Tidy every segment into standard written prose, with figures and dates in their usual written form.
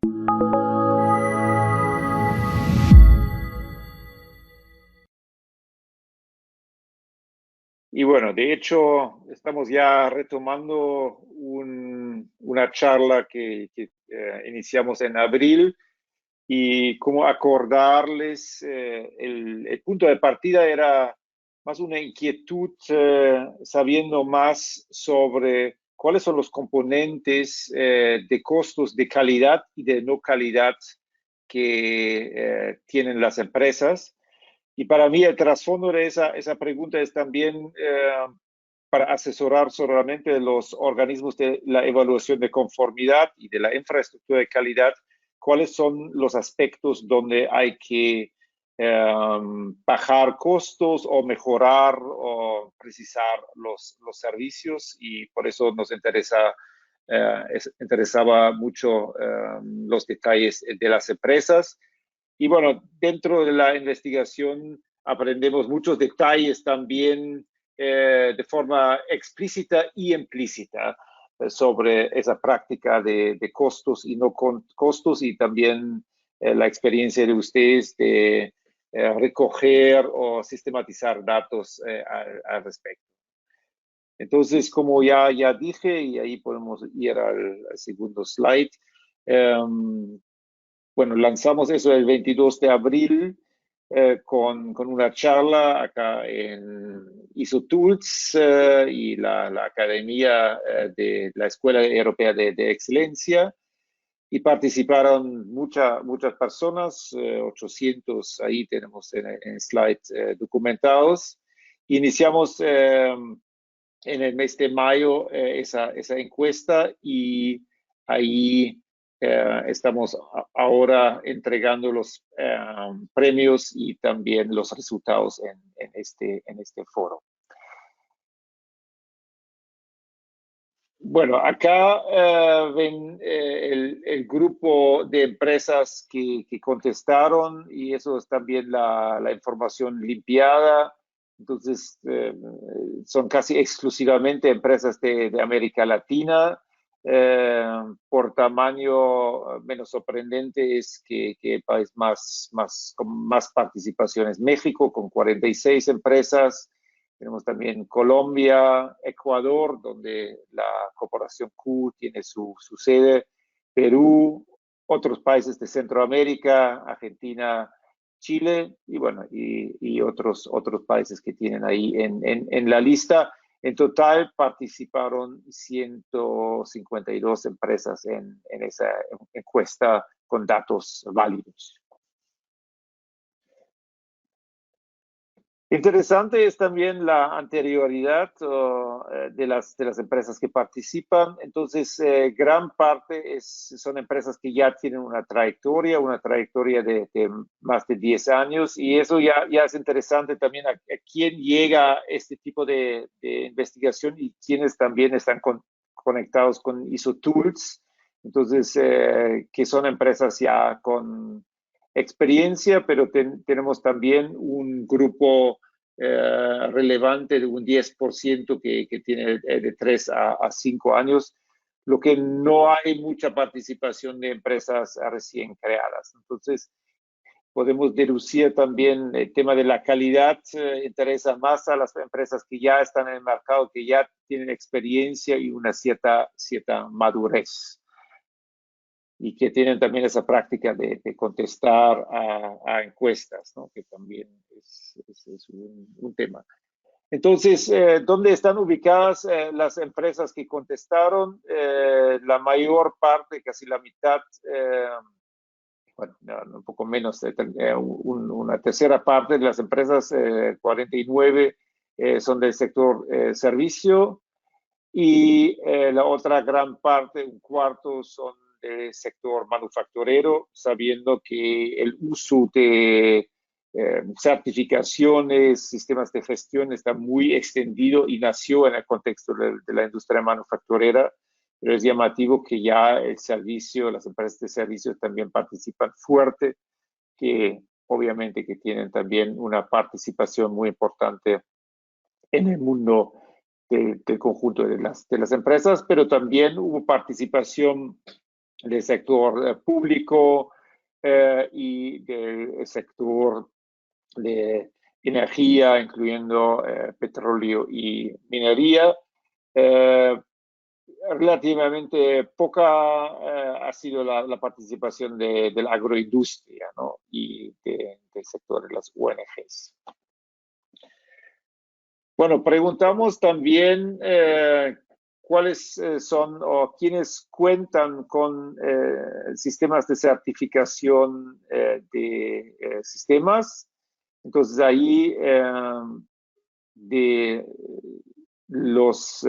Y bueno, de hecho, estamos ya retomando una charla que iniciamos en abril y como acordarles, el punto de partida era más una inquietud sabiendo más sobre cuáles son los componentes de costos de calidad y de no calidad que tienen las empresas. Y para mí el trasfondo de esa pregunta es también para asesorar solamente los organismos de la evaluación de conformidad y de la infraestructura de calidad, cuáles son los aspectos donde hay que bajar costos o mejorar o precisar los servicios, y por eso nos interesaba mucho los detalles de las empresas. Y bueno, dentro de la investigación aprendemos muchos detalles también de forma explícita y implícita sobre esa práctica de costos y no costos, y también la experiencia de ustedes de recoger o sistematizar datos al respecto. Entonces, como ya dije, y ahí podemos ir al segundo slide, bueno, lanzamos eso el 22 de abril con una charla acá en ISO Tools y la Academia de la Escuela Europea de Excelencia, y participaron muchas personas, 800 ahí tenemos en slides documentados. Iniciamos en el mes de mayo esa encuesta, y ahí estamos ahora entregando los premios y también los resultados en este foro. Bueno, acá ven el grupo de empresas que contestaron, y eso es también la información limpiada. Entonces, son casi exclusivamente empresas de América Latina. Por tamaño, menos sorprendente es que el país con más participación es México, con 46 empresas. Tenemos también Colombia, Ecuador, donde la Corporación Q tiene su sede, Perú, otros países de Centroamérica, Argentina, Chile, y bueno, y otros países que tienen ahí en la lista. En total participaron 152 empresas en esa encuesta con datos válidos. Interesante es también la anterioridad de las empresas que participan. Entonces, gran parte son empresas que ya tienen una trayectoria de más de 10 años, y eso ya es interesante también a quién llega este tipo de investigación y quienes también están conectados con ISO Tools. Entonces, que son empresas ya con experiencia, pero tenemos también un grupo relevante de un 10% que tiene de 3 a 5 años, lo que no hay mucha participación de empresas recién creadas. Entonces, podemos deducir también el tema de la calidad, interesa más a las empresas que ya están en el mercado, que ya tienen experiencia y una cierta madurez, y que tienen también esa práctica de contestar a encuestas, ¿no? Que también es un tema. Entonces, ¿dónde están ubicadas las empresas que contestaron? La mayor parte, casi la mitad, bueno, un poco menos, una tercera parte de las empresas, 49, son del sector servicio, y la otra gran parte, un cuarto, son del sector manufacturero, sabiendo que el uso de certificaciones, sistemas de gestión está muy extendido y nació en el contexto de la industria manufacturera, pero es llamativo que ya las empresas de servicios también participan fuerte, que obviamente que tienen también una participación muy importante en el mundo del conjunto de las empresas, pero también hubo participación del sector público y del sector de energía, incluyendo petróleo y minería. Relativamente poca ha sido la participación de la agroindustria, ¿no? Y del sector de las ONGs. Bueno, preguntamos también cuáles son o quiénes cuentan con sistemas de certificación de sistemas. Entonces ahí de los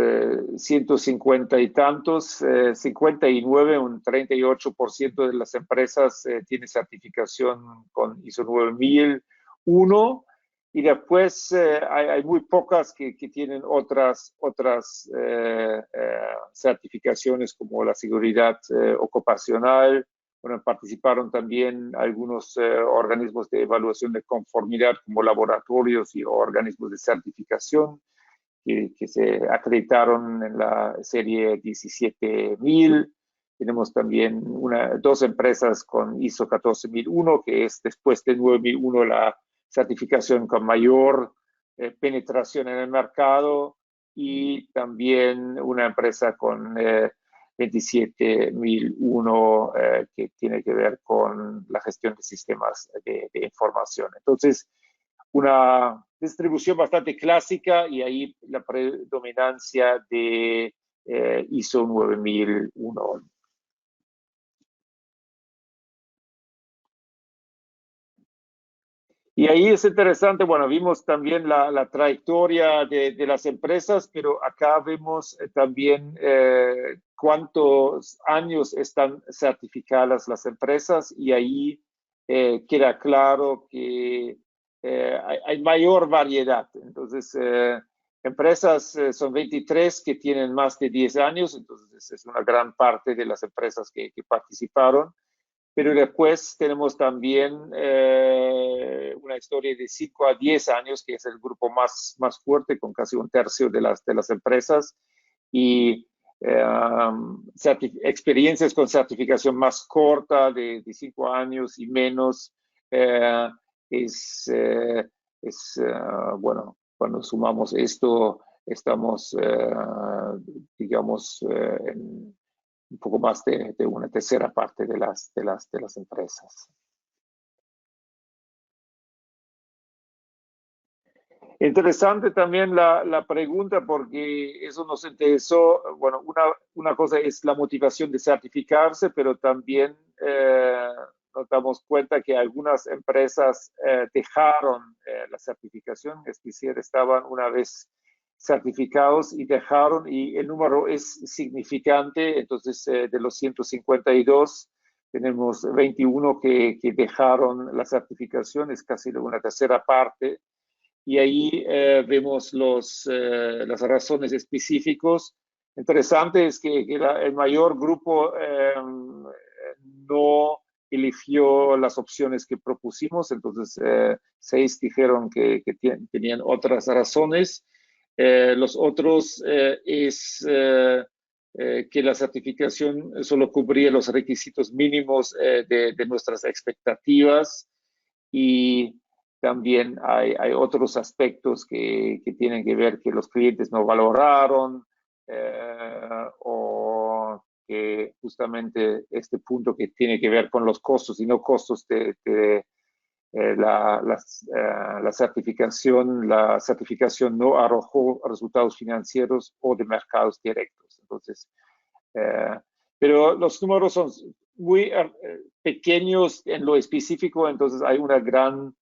150 y tantos, 59, un 38% de las empresas tiene certificación con ISO 9001 y después hay muy pocas que tienen otras certificaciones como la seguridad ocupacional. Bueno, participaron también algunos organismos de evaluación de conformidad como laboratorios y organismos de certificación que se acreditaron en la serie 17.000. Tenemos también dos empresas con ISO 14001, que es después de 9001 la certificación con mayor penetración en el mercado, y también una empresa con 27.001 que tiene que ver con la gestión de sistemas de información. Entonces, una distribución bastante clásica y ahí la predominancia de ISO 9001. Y ahí es interesante, bueno, vimos también la trayectoria de las empresas, pero acá vemos también cuántos años están certificadas las empresas, y ahí queda claro que hay mayor variedad. Entonces, empresas son 23 que tienen más de 10 años, entonces es una gran parte de las empresas que participaron. Pero después tenemos también una historia de 5 a 10 años, que es el grupo más fuerte, con casi un tercio de las empresas, y experiencias con certificación más corta, de 5 años y menos, es, bueno, cuando sumamos esto, estamos, digamos, en un poco más de una tercera parte de las empresas. Interesante también la pregunta, porque eso nos interesó. Bueno, una cosa es la motivación de certificarse, pero también nos damos cuenta que algunas empresas dejaron la certificación, es decir, estaban una vez certificados y dejaron, y el número es significante. Entonces, de los 152, tenemos 21 que dejaron la certificación, es casi una tercera parte. Y ahí vemos las razones específicas. Interesante es que el mayor grupo no eligió las opciones que propusimos, entonces 6 dijeron que tenían otras razones. Los otros es que la certificación solo cubría los requisitos mínimos de nuestras expectativas, y también hay otros aspectos que tienen que ver que los clientes no valoraron, o que justamente este punto que tiene que ver con los costos y no costos de la certificación no arrojó resultados financieros o de mercados directos. Entonces, pero los números son muy pequeños en lo específico, entonces hay una gran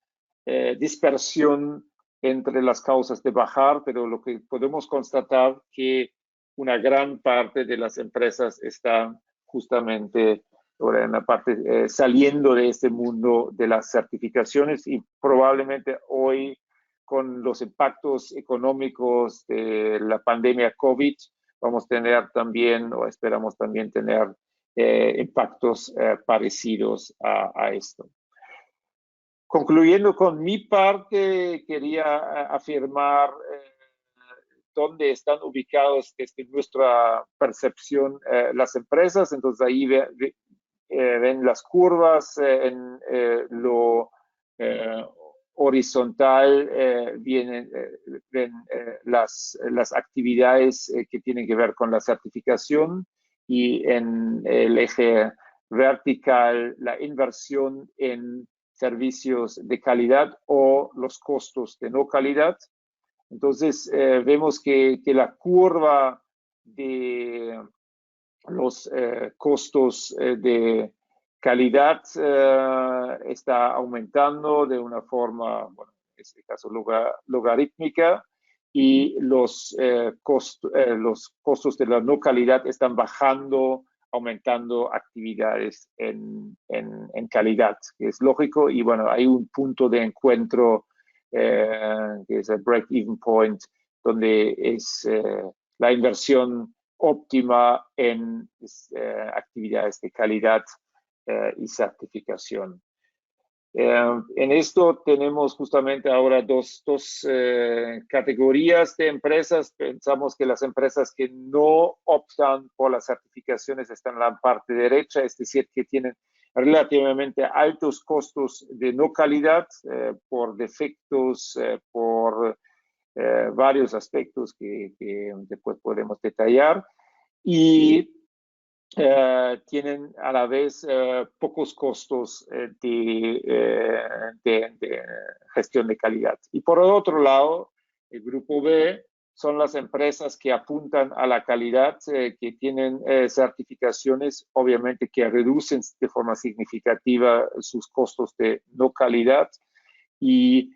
dispersión entre las causas de bajar, pero lo que podemos constatar que una gran parte de las empresas están justamente ahora en la parte saliendo de este mundo de las certificaciones, y probablemente hoy, con los impactos económicos de la pandemia COVID, vamos a tener también, o esperamos también tener, impactos parecidos a esto. Concluyendo con mi parte, quería afirmar dónde están ubicados desde nuestra percepción las empresas. Entonces ahí ven las curvas en lo horizontal, ven las actividades que tienen que ver con la certificación, y en el eje vertical la inversión en servicios de calidad o los costos de no calidad. Entonces, vemos que la curva de los costos de calidad está aumentando de una forma, bueno, en este caso logarítmica, y los costos de la no calidad están bajando, aumentando actividades en calidad, que es lógico. Y bueno, hay un punto de encuentro que es el break-even point, donde es la inversión óptima en actividades de calidad y certificación. En esto tenemos justamente ahora dos categorías de empresas. Pensamos que las empresas que no optan por las certificaciones están en la parte derecha, es decir, que tienen relativamente altos costos de no calidad por defectos, por varios aspectos que después podemos detallar, y tienen a la vez pocos costos de gestión de calidad. Y por otro lado, el grupo B son las empresas que apuntan a la calidad, que tienen certificaciones, obviamente, que reducen de forma significativa sus costos de no calidad, y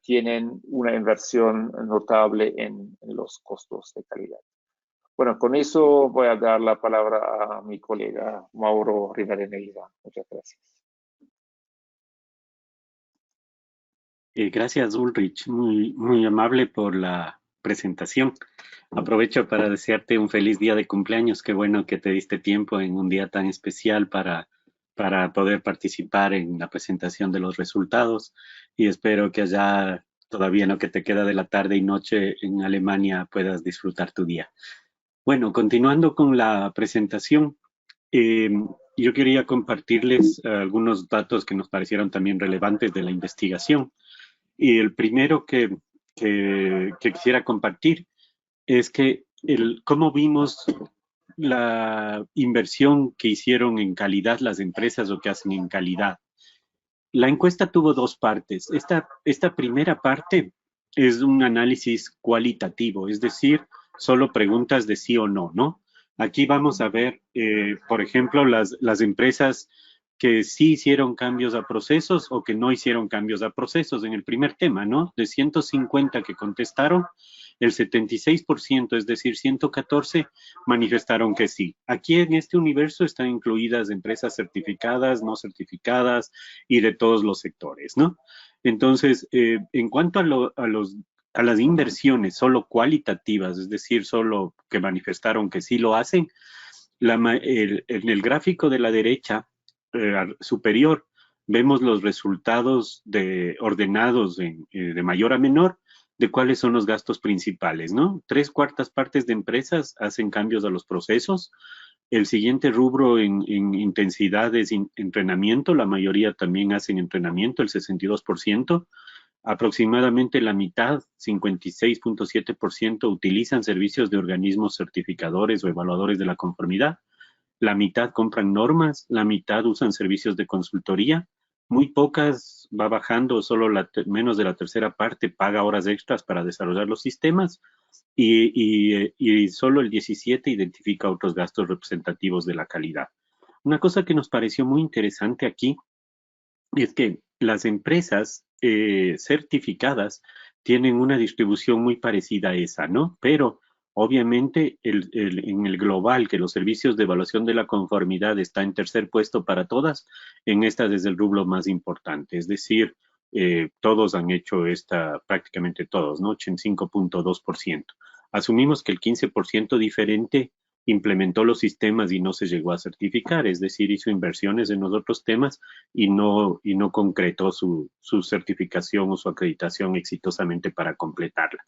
tienen una inversión notable en los costos de calidad. Bueno, con eso voy a dar la palabra a mi colega Mauro Rivadeneira. Muchas gracias. Gracias, Ulrich. Muy amable por la presentación. Aprovecho para desearte un feliz día de cumpleaños. Qué bueno que te diste tiempo en un día tan especial para poder participar en la presentación de los resultados, y espero que allá, todavía no que te queda de la tarde y noche en Alemania, puedas disfrutar tu día. Bueno, continuando con la presentación, yo quería compartirles algunos datos que nos parecieron también relevantes de la investigación. Y el primero que quisiera compartir es que cómo vimos la inversión que hicieron en calidad las empresas, o que hacen en calidad. La encuesta tuvo dos partes. Esta primera parte es un análisis cualitativo, es decir, solo preguntas de sí o no, ¿no? Aquí vamos a ver, por ejemplo, las empresas que sí hicieron cambios a procesos o que no hicieron cambios a procesos en el primer tema, ¿no? De 150 que contestaron, el 76%, es decir, 114, manifestaron que sí. Aquí en este universo están incluidas empresas certificadas, no certificadas y de todos los sectores, ¿no? Entonces, en cuanto a las inversiones solo cualitativas, es decir, solo que manifestaron que sí lo hacen, en el gráfico de la derecha superior vemos los resultados ordenados de mayor a menor de cuáles son los gastos principales, ¿no? 3/4 partes de empresas hacen cambios a los procesos. El siguiente rubro en intensidad es entrenamiento. La mayoría también hacen entrenamiento, el 62%. Aproximadamente la mitad, 56.7%, utilizan servicios de organismos certificadores o evaluadores de la conformidad. La mitad compran normas, la mitad usan servicios de consultoría. Muy pocas, va bajando, solo menos de la tercera parte paga horas extras para desarrollar los sistemas, y solo el 17% identifica otros gastos representativos de la calidad. Una cosa que nos pareció muy interesante aquí es que las empresas certificadas tienen una distribución muy parecida a esa, ¿no? Pero obviamente en el global, que los servicios de evaluación de la conformidad está en tercer puesto para todas, en esta desde el rublo más importante, es decir, todos han hecho prácticamente todos, ¿no? 85.2%. Asumimos que el 15% diferente implementó los sistemas y no se llegó a certificar, es decir, hizo inversiones en los otros temas y no concretó su certificación o su acreditación exitosamente para completarla.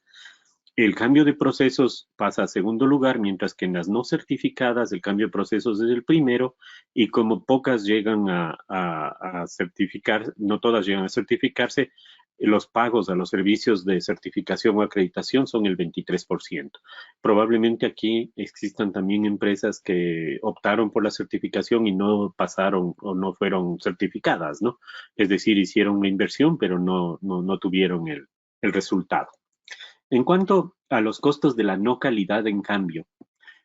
El cambio de procesos pasa a segundo lugar, mientras que en las no certificadas el cambio de procesos es el primero, y como pocas llegan a certificar, no todas llegan a certificarse, los pagos a los servicios de certificación o acreditación son el 23%. Probablemente aquí existan también empresas que optaron por la certificación y no pasaron o no fueron certificadas, ¿no? Es decir, hicieron una inversión, pero no tuvieron el resultado. En cuanto a los costos de la no calidad, en cambio,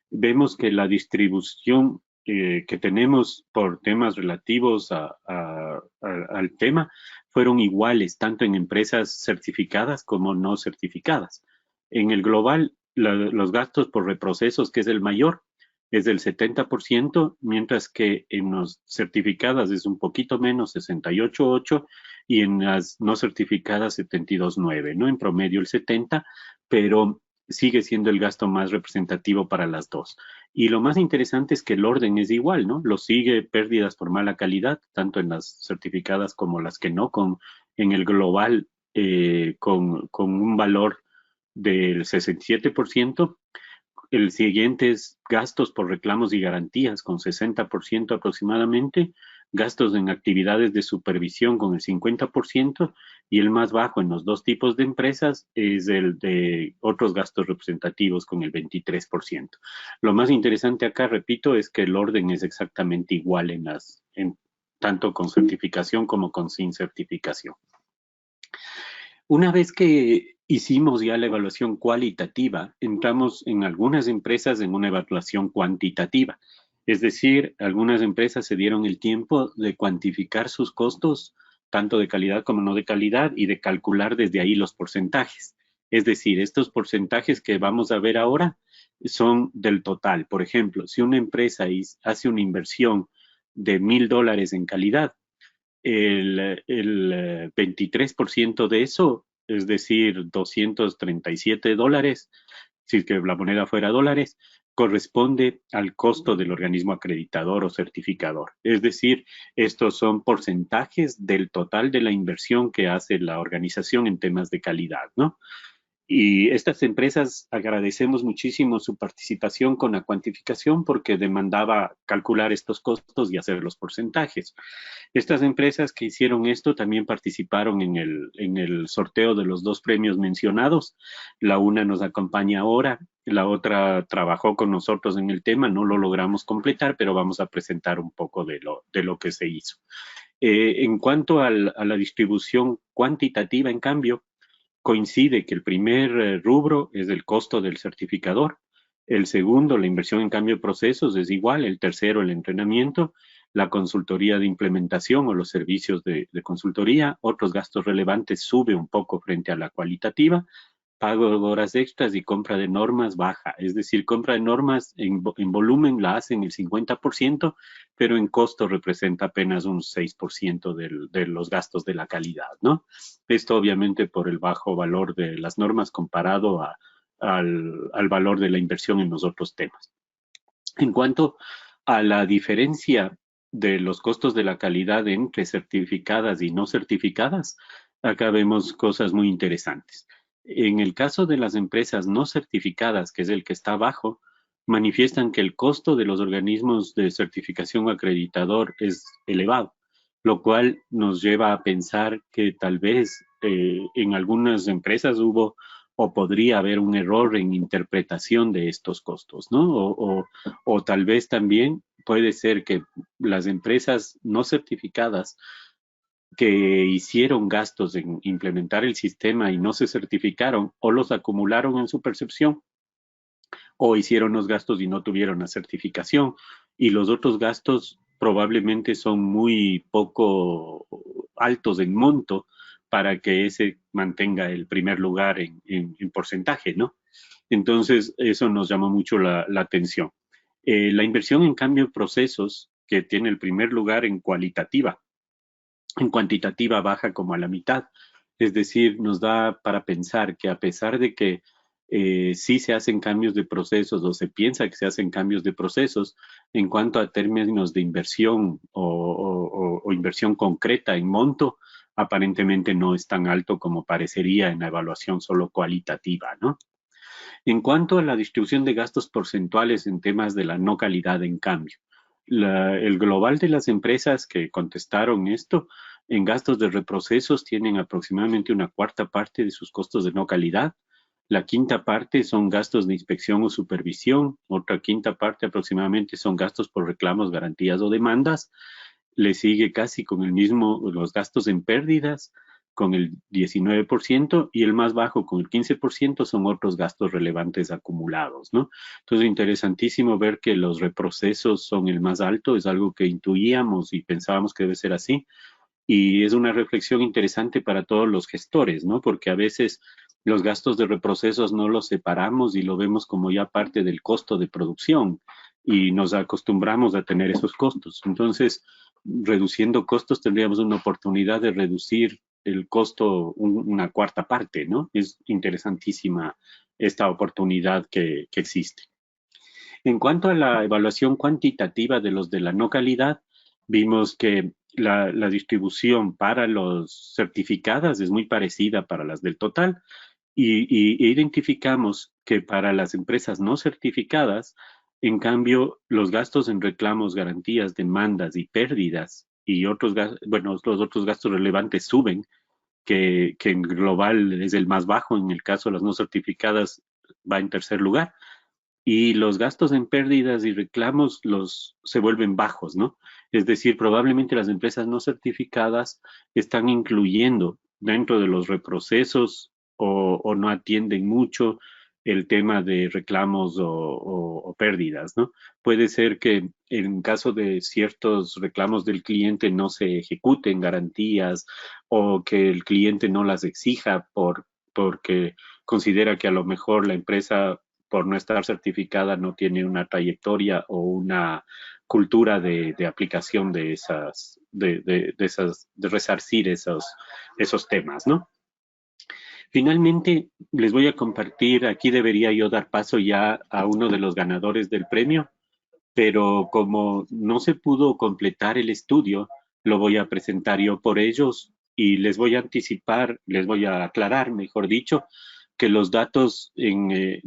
vemos que la distribución que tenemos por temas relativos al tema fueron iguales tanto en empresas certificadas como no certificadas. En el global, los gastos por reprocesos, que es el mayor, es del 70%, mientras que en las certificadas es un poquito menos, 68,8%, y en las no certificadas 72,9%, ¿no? En promedio el 70%, pero sigue siendo el gasto más representativo para las dos. Y lo más interesante es que el orden es igual, ¿no? Lo sigue pérdidas por mala calidad, tanto en las certificadas como las que no, en el global con un valor del 67%. El siguiente es gastos por reclamos y garantías con 60% aproximadamente, gastos en actividades de supervisión con el 50%, y el más bajo en los dos tipos de empresas es el de otros gastos representativos con el 23%. Lo más interesante acá, repito, es que el orden es exactamente igual tanto con certificación como con sin certificación. Una vez que hicimos ya la evaluación cualitativa, entramos en algunas empresas en una evaluación cuantitativa. Es decir, algunas empresas se dieron el tiempo de cuantificar sus costos, tanto de calidad como no de calidad, y de calcular desde ahí los porcentajes. Es decir, estos porcentajes que vamos a ver ahora son del total. Por ejemplo, si una empresa hace una inversión de $1,000 en calidad, el 23% de eso, es decir, $237, si es que la moneda fuera dólares, corresponde al costo del organismo acreditador o certificador. Es decir, estos son porcentajes del total de la inversión que hace la organización en temas de calidad, ¿no? Y estas empresas agradecemos muchísimo su participación con la cuantificación porque demandaba calcular estos costos y hacer los porcentajes. Estas empresas que hicieron esto también participaron en el sorteo de los dos premios mencionados. La una nos acompaña ahora, la otra trabajó con nosotros en el tema, no lo logramos completar, pero vamos a presentar un poco de lo que se hizo. En cuanto a la distribución cuantitativa, en cambio, coincide que el primer rubro es el costo del certificador, el segundo, la inversión en cambio de procesos, es igual, el tercero, el entrenamiento, la consultoría de implementación o los servicios de consultoría, otros gastos relevantes sube un poco frente a la cualitativa, pago de horas extras y compra de normas baja, es decir, compra de normas en volumen la hacen el 50%, pero en costo representa apenas un 6% de los gastos de la calidad, ¿no? Esto obviamente por el bajo valor de las normas comparado al valor de la inversión en los otros temas. En cuanto a la diferencia de los costos de la calidad entre certificadas y no certificadas, acá vemos cosas muy interesantes. En el caso de las empresas no certificadas, que es el que está abajo, manifiestan que el costo de los organismos de certificación acreditador es elevado, lo cual nos lleva a pensar que tal vez en algunas empresas hubo o podría haber un error en interpretación de estos costos, ¿no? O tal vez también puede ser que las empresas no certificadas que hicieron gastos en implementar el sistema y no se certificaron o los acumularon en su percepción o hicieron los gastos y no tuvieron la certificación, y los otros gastos probablemente son muy poco altos en monto para que ese mantenga el primer lugar en porcentaje, ¿no? Entonces, eso nos llama mucho la atención. La inversión en cambio de procesos, que tiene el primer lugar en cualitativa, en cuantitativa baja como a la mitad. Es decir, nos da para pensar que a pesar de que sí se hacen cambios de procesos o se piensa que se hacen cambios de procesos, en cuanto a términos de inversión o inversión concreta en monto, aparentemente no es tan alto como parecería en la evaluación solo cualitativa, ¿no? En cuanto a la distribución de gastos porcentuales en temas de la no calidad, en cambio, el global de las empresas que contestaron esto, en gastos de reprocesos tienen aproximadamente una cuarta parte de sus costos de no calidad. La quinta parte son gastos de inspección o supervisión. Otra quinta parte aproximadamente son gastos por reclamos, garantías o demandas. Le sigue casi con el mismo los gastos en pérdidas, con el 19%, y el más bajo con el 15% son otros gastos relevantes acumulados, ¿no? Entonces, interesantísimo ver que los reprocesos son el más alto, es algo que intuíamos y pensábamos que debe ser así, y es una reflexión interesante para todos los gestores, ¿no? Porque a veces los gastos de reprocesos no los separamos y lo vemos como ya parte del costo de producción y nos acostumbramos a tener esos costos. Entonces, reduciendo costos tendríamos una oportunidad de reducir el costo una cuarta parte, ¿no? Es interesantísima esta oportunidad que existe. En cuanto a la evaluación cuantitativa de los de la no calidad, vimos que la distribución para los certificadas es muy parecida para las del total y identificamos que para las empresas no certificadas, en cambio, los gastos en reclamos, garantías, demandas y pérdidas y otros, bueno, los otros gastos relevantes suben, que en global es el más bajo, en el caso de las no certificadas va en tercer lugar, y los gastos en pérdidas y reclamos se vuelven bajos, ¿no? Es decir, probablemente las empresas no certificadas están incluyendo dentro de los reprocesos o no atienden mucho el tema de reclamos o pérdidas, ¿no? Puede ser que en caso de ciertos reclamos del cliente no se ejecuten garantías o que el cliente no las exija porque considera que a lo mejor la empresa por no estar certificada no tiene una trayectoria o una cultura de aplicación de resarcir esos temas, ¿no? Finalmente, les voy a compartir, aquí debería yo dar paso ya a uno de los ganadores del premio, pero como no se pudo completar el estudio, lo voy a presentar yo por ellos y les voy a anticipar, les voy a aclarar, mejor dicho, que los datos que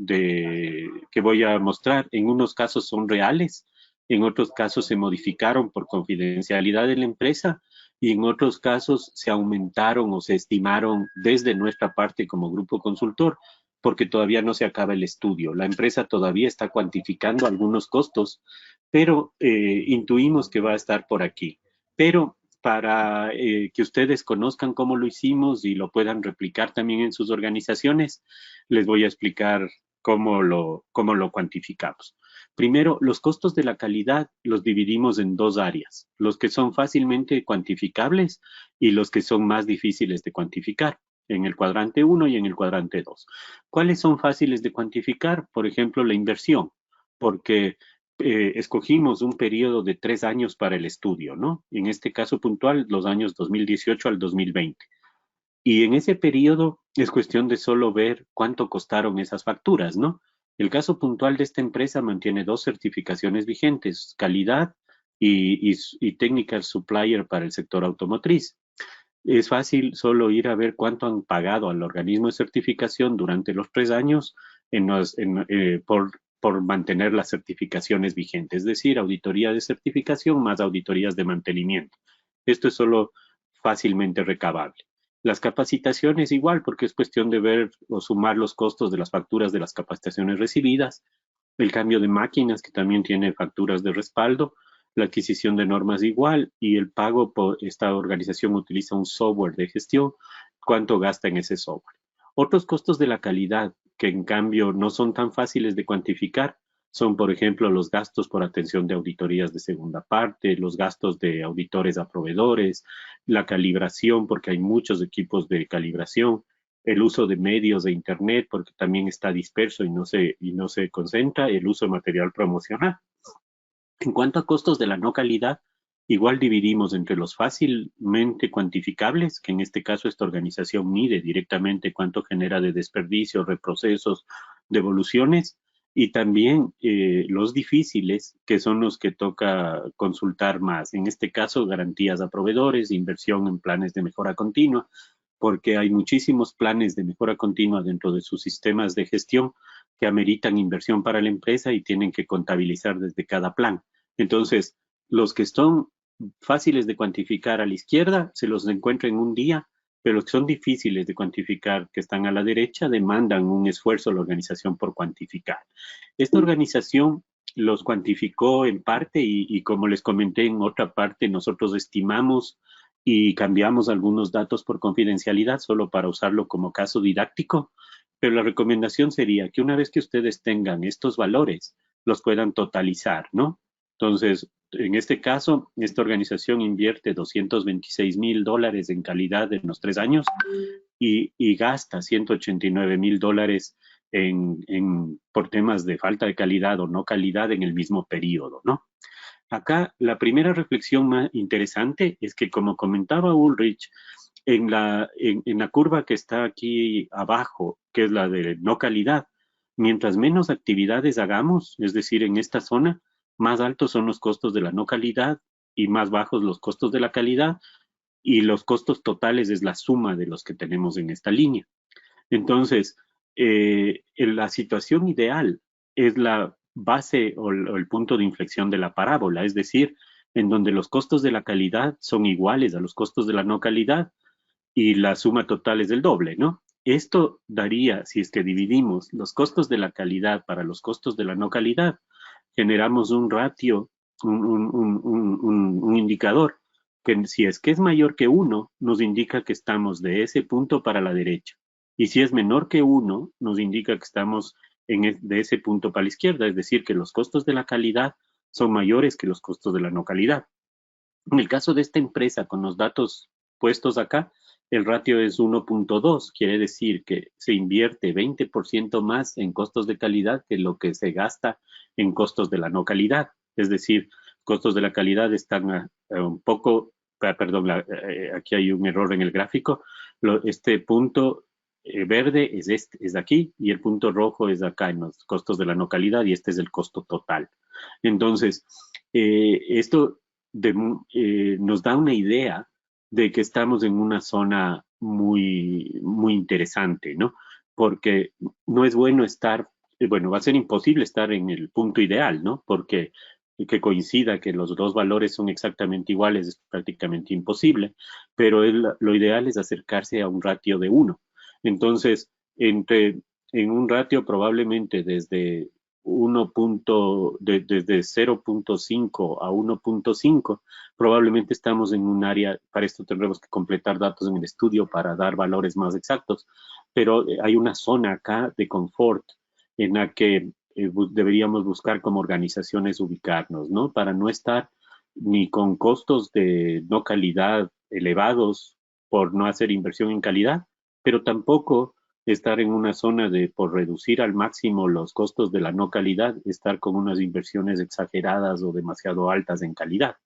voy a mostrar en unos casos son reales, en otros casos se modificaron por confidencialidad de la empresa y en otros casos se aumentaron o se estimaron desde nuestra parte como grupo consultor porque todavía no se acaba el estudio. La empresa todavía está cuantificando algunos costos, pero intuimos que va a estar por aquí. Pero para que ustedes conozcan cómo lo hicimos y lo puedan replicar también en sus organizaciones, les voy a explicar cómo lo cuantificamos. Primero, los costos de la calidad los dividimos en dos áreas, los que son fácilmente cuantificables y los que son más difíciles de cuantificar, en el cuadrante 1 y en el cuadrante 2. ¿Cuáles son fáciles de cuantificar? Por ejemplo, la inversión, porque escogimos un periodo de 3 años para el estudio, ¿no? En este caso puntual, los años 2018 al 2020. Y en ese periodo es cuestión de solo ver cuánto costaron esas facturas, ¿no? El caso puntual de esta empresa mantiene dos certificaciones vigentes, calidad y Technical Supplier para el sector automotriz. Es fácil solo ir a ver cuánto han pagado al organismo de certificación durante los 3 años por mantener las certificaciones vigentes, es decir, auditoría de certificación más auditorías de mantenimiento. Esto es solo fácilmente recabable. Las capacitaciones igual, porque es cuestión de ver o sumar los costos de las facturas de las capacitaciones recibidas, el cambio de máquinas, que también tiene facturas de respaldo, la adquisición de normas igual y el pago por esta organización utiliza un software de gestión, cuánto gasta en ese software. Otros costos de la calidad que en cambio no son tan fáciles de cuantificar son, por ejemplo, los gastos por atención de auditorías de segunda parte, los gastos de auditores a proveedores, la calibración, porque hay muchos equipos de calibración, el uso de medios de Internet, porque también está disperso y no se concentra, el uso de material promocional. En cuanto a costos de la no calidad, igual dividimos entre los fácilmente cuantificables, que en este caso esta organización mide directamente cuánto genera de desperdicios, reprocesos, devoluciones, y también los difíciles, que son los que toca consultar más. En este caso, garantías a proveedores, inversión en planes de mejora continua, porque hay muchísimos planes de mejora continua dentro de sus sistemas de gestión, que ameritan inversión para la empresa y tienen que contabilizar desde cada plan. Entonces, los que son fáciles de cuantificar a la izquierda se los encuentra en un día, pero los que son difíciles de cuantificar, que están a la derecha, demandan un esfuerzo a la organización por cuantificar. Esta organización los cuantificó en parte y como les comenté en otra parte, nosotros estimamos y cambiamos algunos datos por confidencialidad solo para usarlo como caso didáctico, pero la recomendación sería que una vez que ustedes tengan estos valores, los puedan totalizar, ¿no? Entonces, en este caso, esta organización invierte $226,000 en calidad en los 3 años y gasta $189,000 por temas de falta de calidad o no calidad en el mismo periodo, ¿no? Acá la primera reflexión más interesante es que, como comentaba Ulrich, en la curva que está aquí abajo, que es la de no calidad, mientras menos actividades hagamos, es decir, en esta zona, más altos son los costos de la no calidad y más bajos los costos de la calidad, y los costos totales es la suma de los que tenemos en esta línea. Entonces, la situación ideal es la base o el punto de inflexión de la parábola, es decir, en donde los costos de la calidad son iguales a los costos de la no calidad y la suma total es el doble, ¿no? Esto daría, si es que dividimos los costos de la calidad para los costos de la no calidad, generamos un ratio, un indicador que si es que es mayor que 1, nos indica que estamos de ese punto para la derecha. Y si es menor que 1, nos indica que estamos de ese punto para la izquierda, es decir, que los costos de la calidad son mayores que los costos de la no calidad. En el caso de esta empresa, con los datos puestos acá, el ratio es 1.2, quiere decir que se invierte 20% más en costos de calidad que lo que se gasta en costos de la no calidad. Es decir, costos de la calidad están un poco, perdón, aquí hay un error en el gráfico. Este punto verde es aquí y el punto rojo es acá en los costos de la no calidad y este es el costo total. Entonces, esto nos da una idea de que estamos en una zona muy, muy interesante, ¿no? Porque no es bueno estar, bueno, va a ser imposible estar en el punto ideal, ¿no? Porque que coincida que los dos valores son exactamente iguales es prácticamente imposible, pero lo ideal es acercarse a un ratio de 1. Entonces, en un ratio probablemente desde desde 0.5 a 1.5, probablemente estamos en un área, para esto tendremos que completar datos en el estudio para dar valores más exactos, pero hay una zona acá de confort en la que deberíamos buscar como organizaciones ubicarnos, ¿no? Para no estar ni con costos de no calidad elevados por no hacer inversión en calidad, pero tampoco estar en una zona de, por reducir al máximo los costos de la no calidad, estar con unas inversiones exageradas o demasiado altas en calidad.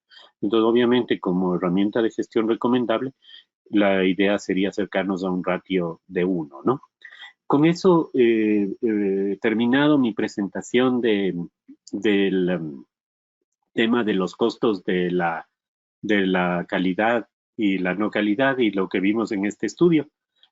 Entonces, obviamente, como herramienta de gestión recomendable, la idea sería acercarnos a un ratio de 1, ¿no? Con eso, terminado mi presentación del tema de los costos de la calidad y la no calidad y lo que vimos en este estudio.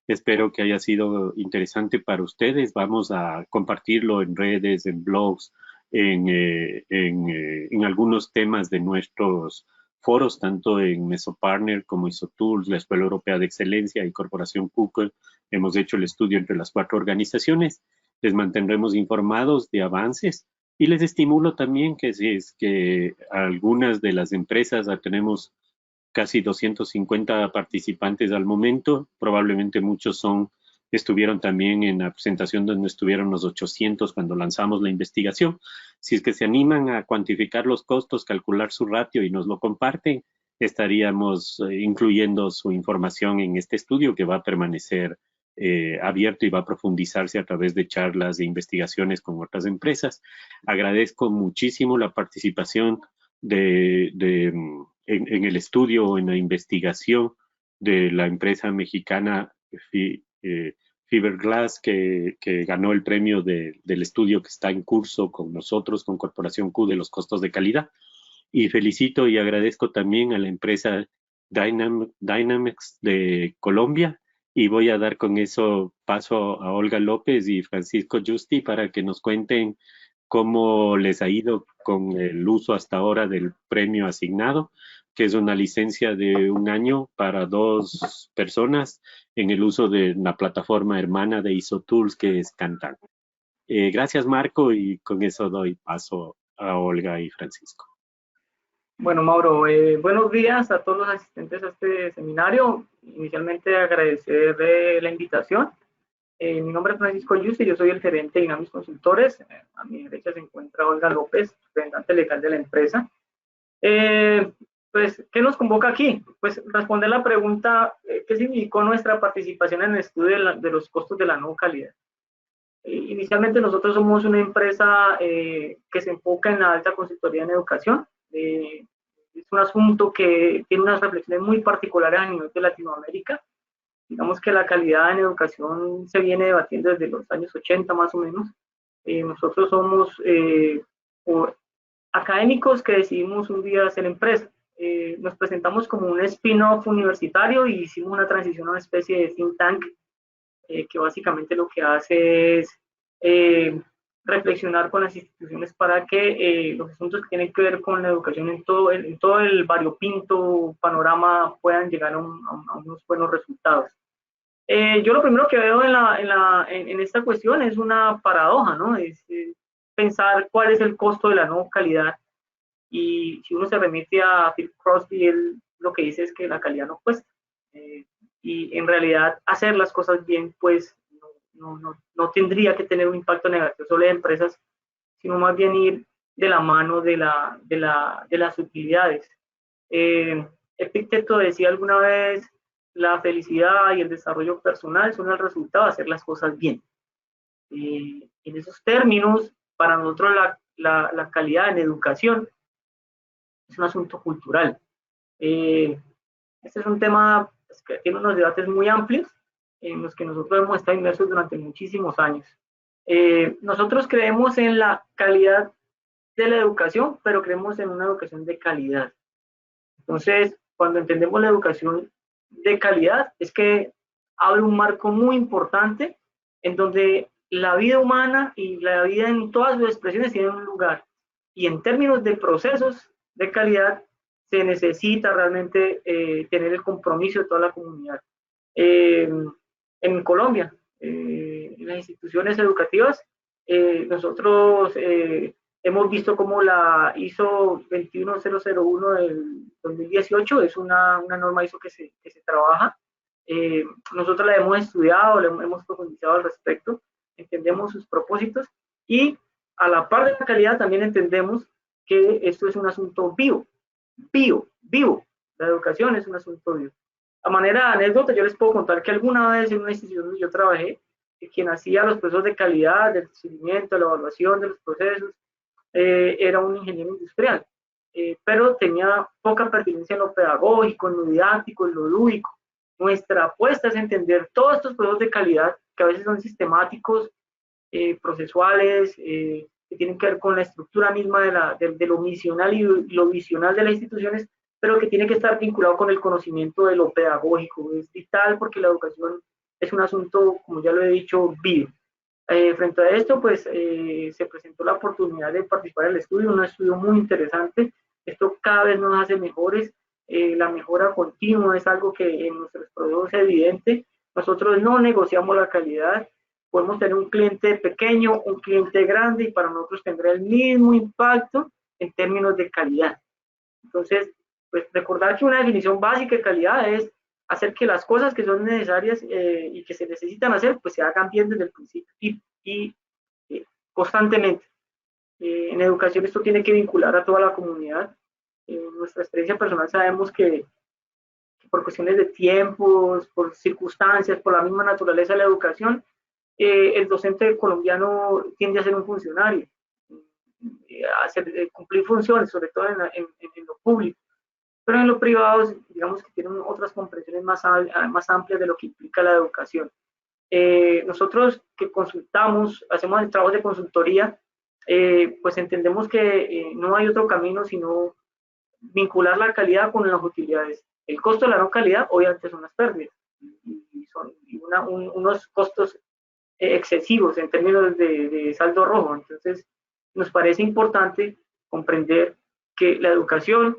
Espero que haya sido interesante para ustedes. Vamos a compartirlo en redes, en blogs, en algunos temas de nuestros foros, tanto en Mesopartner como ISOTools, la Escuela Europea de Excelencia y Corporación Google. Hemos hecho el estudio entre las 4 organizaciones. Les mantendremos informados de avances y les estimulo también que si es que algunas de las empresas, tenemos casi 250 participantes al momento, probablemente muchos estuvieron también en la presentación donde estuvieron los 800 cuando lanzamos la investigación. Si es que se animan a cuantificar los costos, calcular su ratio y nos lo comparten, estaríamos incluyendo su información en este estudio que va a permanecer abierto y va a profundizarse a través de charlas e investigaciones con otras empresas. Agradezco muchísimo la participación en el estudio o en la investigación de la empresa mexicana Fiberglass que ganó el premio del estudio que está en curso con nosotros, con Corporación Q, de los costos de calidad. Y felicito y agradezco también a la empresa Dynamex de Colombia y voy a dar con eso paso a Olga López y Francisco Justi para que nos cuenten cómo les ha ido con el uso hasta ahora del premio asignado, que es una licencia de 1 año para 2 personas en el uso de la plataforma hermana de ISOTools que es Kantan. Gracias, Marco, y con eso doy paso a Olga y Francisco. Bueno, Mauro, buenos días a todos los asistentes a este seminario. Inicialmente agradecer la invitación. Mi nombre es Francisco Yuste, yo soy el gerente de Dynamis Consultores. A mi derecha se encuentra Olga López, representante legal de la empresa. Pues, ¿qué nos convoca aquí? Pues responder la pregunta, ¿qué significó nuestra participación en el estudio de los costos de la no calidad? Inicialmente nosotros somos una empresa que se enfoca en la alta consultoría en educación. Es un asunto que tiene unas reflexiones muy particulares a nivel de Latinoamérica. Digamos que la calidad en educación se viene debatiendo desde los años 80 más o menos. Nosotros somos académicos que decidimos un día hacer empresa. Nos presentamos como un spin-off universitario y hicimos una transición a una especie de think tank que básicamente lo que hace es reflexionar con las instituciones para que los asuntos que tienen que ver con la educación en todo el variopinto panorama puedan llegar a unos buenos resultados. Yo lo primero que veo en esta cuestión es una paradoja, ¿no? Es pensar cuál es el costo de la no calidad. Y si uno se remite a Phil Crosby, él lo que dice es que la calidad no cuesta. Y en realidad hacer las cosas bien, pues no tendría que tener un impacto negativo sobre empresas, sino más bien ir de la mano de las utilidades. Epicteto decía alguna vez, la felicidad y el desarrollo personal son el resultado de hacer las cosas bien. En esos términos, para nosotros la calidad en educación es un asunto cultural. Este es un tema que tiene unos debates muy amplios en los que nosotros hemos estado inmersos durante muchísimos años. Nosotros creemos en la calidad de la educación, pero creemos en una educación de calidad. Entonces, cuando entendemos la educación de calidad, es que abre un marco muy importante en donde la vida humana y la vida en todas sus expresiones tienen un lugar. Y en términos de procesos de calidad, se necesita realmente tener el compromiso de toda la comunidad. En Colombia, en las instituciones educativas, nosotros hemos visto cómo la ISO 21001 del 2018 es una norma ISO que se trabaja. Nosotros la hemos estudiado, la hemos profundizado al respecto, entendemos sus propósitos y a la par de la calidad también entendemos que esto es un asunto vivo. La educación es un asunto vivo. A manera de anécdota, yo les puedo contar que alguna vez en una institución donde yo trabajé, quien hacía los procesos de calidad, del seguimiento, la evaluación de los procesos, era un ingeniero industrial, pero tenía poca pertinencia en lo pedagógico, en lo didáctico, en lo lúdico. Nuestra apuesta es entender todos estos procesos de calidad, que a veces son sistemáticos, procesuales, que tienen que ver con la estructura misma de lo misional y lo visional de las instituciones, pero que tiene que estar vinculado con el conocimiento de lo pedagógico. Es vital porque la educación es un asunto, como ya lo he dicho, vivo. Frente a esto, pues se presentó la oportunidad de participar en el estudio, un estudio muy interesante. Esto cada vez nos hace mejores. La mejora continua es algo que en nuestros productos es evidente. Nosotros no negociamos la calidad. Podemos tener un cliente pequeño, un cliente grande y para nosotros tendrá el mismo impacto en términos de calidad. Entonces, pues recordar que una definición básica de calidad es hacer que las cosas que son necesarias y que se necesitan hacer, pues se hagan bien desde el principio y constantemente. En educación esto tiene que vincular a toda la comunidad. En nuestra experiencia personal sabemos que por cuestiones de tiempos, por circunstancias, por la misma naturaleza de la educación, el docente colombiano tiende a ser un funcionario, a cumplir funciones, sobre todo en lo público. Pero en lo privado, digamos que tienen otras comprensiones más amplias de lo que implica la educación. Nosotros que consultamos, hacemos el trabajo de consultoría, pues entendemos que no hay otro camino sino vincular la calidad con las utilidades. El costo de la no calidad obviamente son las pérdidas y unos costos excesivos en términos de saldo rojo. Entonces, nos parece importante comprender que la educación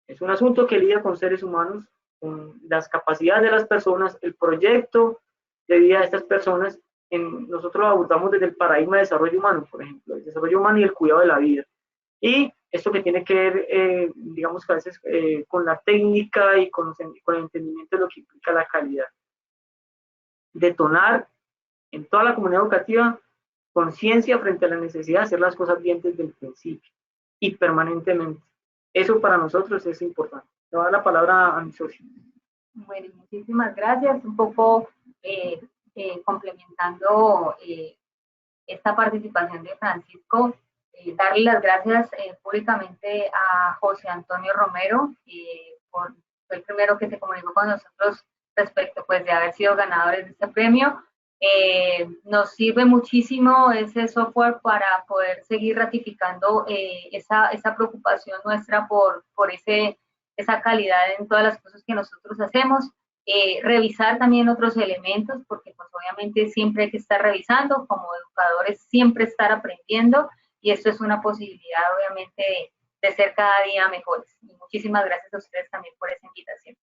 es un asunto que lidia con seres humanos, con las capacidades de las personas, el proyecto de vida de estas personas. Nosotros lo abordamos desde el paradigma de desarrollo humano, por ejemplo, el desarrollo humano y el cuidado de la vida. Y esto que tiene que ver, digamos que a veces con la técnica y con el entendimiento de lo que implica la calidad. Detonar en toda la comunidad educativa conciencia frente a la necesidad de hacer las cosas bien desde el principio y permanentemente. Eso para nosotros es importante. Le voy a dar la palabra a mi socio. Bueno, muchísimas gracias. Un poco complementando esta participación de Francisco, darle las gracias públicamente a José Antonio Romero, fue el primero que se comunicó con nosotros respecto pues, de haber sido ganadores de este premio. Nos sirve muchísimo ese software para poder seguir ratificando esa preocupación nuestra por esa calidad en todas las cosas que nosotros hacemos. Revisar también otros elementos, porque pues obviamente siempre hay que estar revisando, como educadores siempre estar aprendiendo, y esto es una posibilidad obviamente de ser cada día mejores. Y muchísimas gracias a ustedes también por esa invitación.